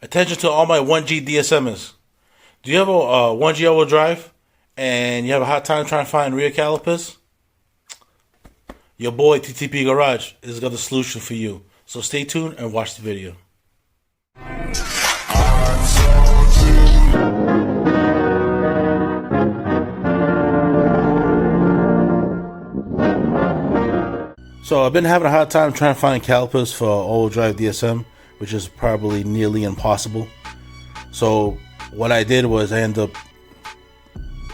Attention to all my 1G DSMers. Do you have a 1G all-wheel drive and you have a hard time trying to find rear calipers? Your boy TTP Garage has got the solution for you. So stay tuned and watch the video. So I've been having a hard time trying to find calipers for all-wheel drive DSM, which is probably nearly impossible. So what I did was I ended up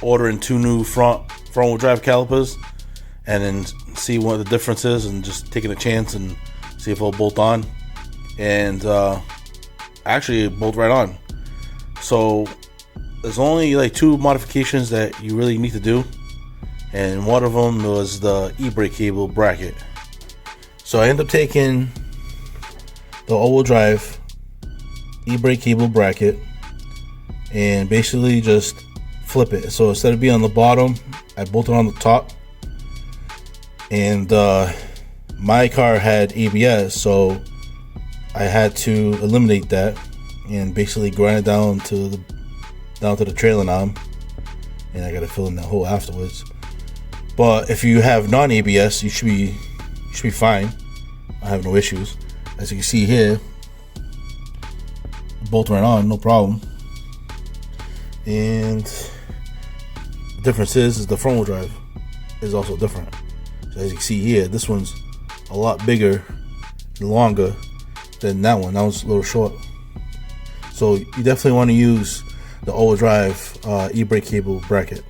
ordering 2 new front-wheel drive calipers and then see what the difference is and just taking a chance and see if it'll bolt on. And actually it bolt right on. So there's only like 2 modifications that you really need to do, and one of them was the e-brake cable bracket. So I ended up taking the all-wheel drive e-brake cable bracket and basically just flip it. So instead of being on the bottom, I bolted on the top. And my car had ABS, so I had to eliminate that and basically grind it down to the trailing arm, and I got to fill in that hole afterwards. But if you have non-ABS, you should be fine. I have no issues. As you can see here, bolt right on, no problem. And the difference is the front wheel drive is also different. So as you can see here, this one's a lot bigger and longer than that one. That one's a little short. So you definitely want to use the all-wheel drive e-brake cable bracket.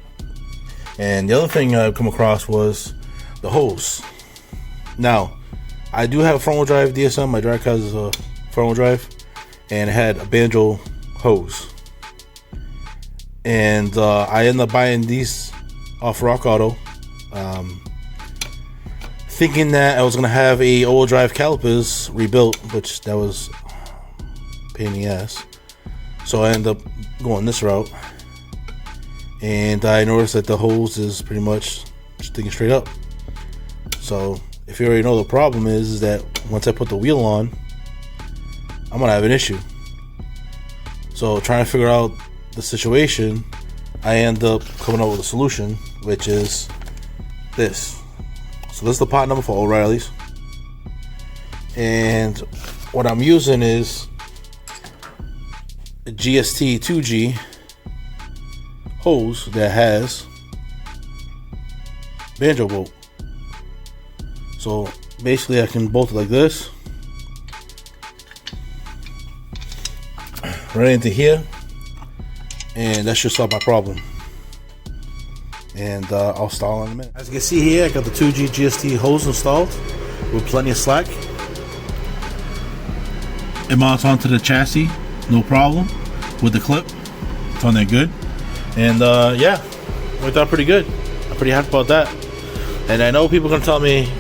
And the other thing I've come across was the hose. Now, I do have a front-wheel drive DSM. My drag car is a front-wheel drive, and it had a banjo hose. And I ended up buying these off Rock Auto, thinking that I was gonna have a all-wheel drive calipers rebuilt, which that was a pain in the ass. So I ended up going this route, and I noticed that the hose is pretty much sticking straight up. So if you already know, the problem is that once I put the wheel on, I'm gonna have an issue. So trying to figure out the situation, I end up coming up with a solution, which is this. So this is the part number for O'Reilly's, and what I'm using is a GST 2G hose that has banjo bolt. So basically I can bolt it like this right into here, and that should solve my problem. And I'll install in a minute. As you can see here, I got the 2G GST hose installed with plenty of slack. It mounts onto the chassis, no problem. With the clip, it's on there good. And yeah, worked out pretty good. I'm pretty happy about that. And I know people are gonna tell me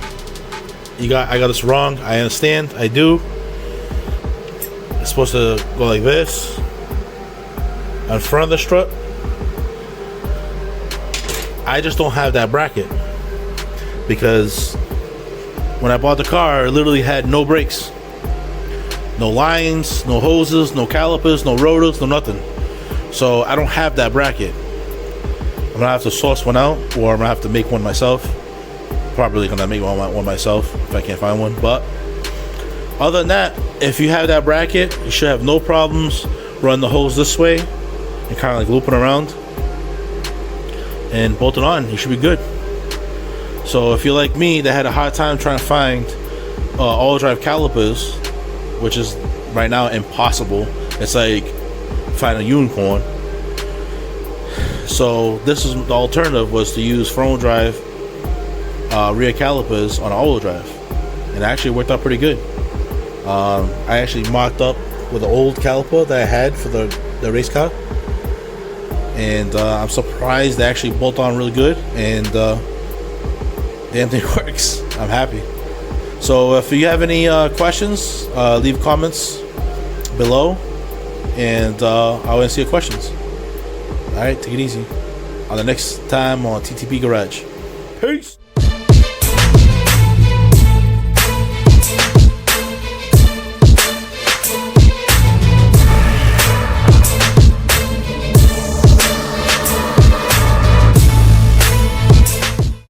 I got this wrong. I understand, I do. It's supposed to go like this on front of the strut. I just don't have that bracket, because when I bought the car, it literally had no brakes, no lines, no hoses, no calipers, no rotors, no nothing. So I don't have that bracket. I'm gonna have to source one out, or I'm gonna have to make one myself. Probably gonna make one myself if I can't find one. But other than that, if you have that bracket, you should have no problems running the hose this way and kind of like looping around and bolt it on. You should be good. So if you're like me that had a hard time trying to find all-wheel drive calipers, which is right now impossible, it's like finding a unicorn. So this is the alternative, was to use front-wheel drive rear calipers on all-wheel drive, and it actually worked out pretty good. I actually mocked up with the old caliper that I had for the race car, and I'm surprised they actually bolt on really good, and damn thing works. I'm happy. So if you have any questions, leave comments below, and I'll answer your questions. Alright, take it easy. On the next time on TTP Garage. Peace!